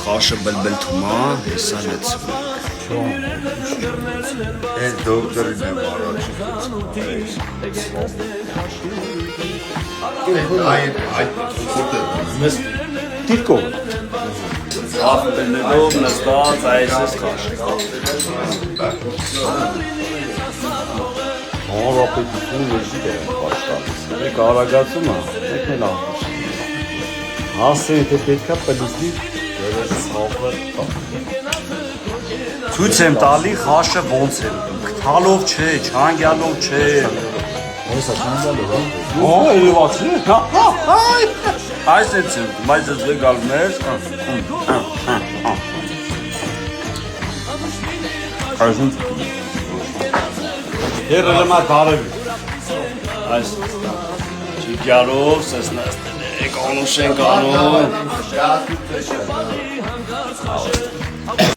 խաշը բլբլ թումա, հեսա լեցում Են դոկտորին եմ առաջ Այդ Մեզ դիրկով Ավ բնելով նստած այս ես խաշը Հանրապետություն եշի դեր են պաշտալիս Մեկ արագացումը, մեկ էլ աղուշ Հասեն, թե պետքա պլիսնի դերես սաղվը Ցույց եմ տալի խաշը ոնց է Քթալով չէ, չանգյալով չէ Հեսա չանդալով էլևացի Այս է ցույց, բայց ես գալ մեզ Այսին Հերրը մա դարևի Այս Չիկյարով սեսնաստ Կանուշ են կանում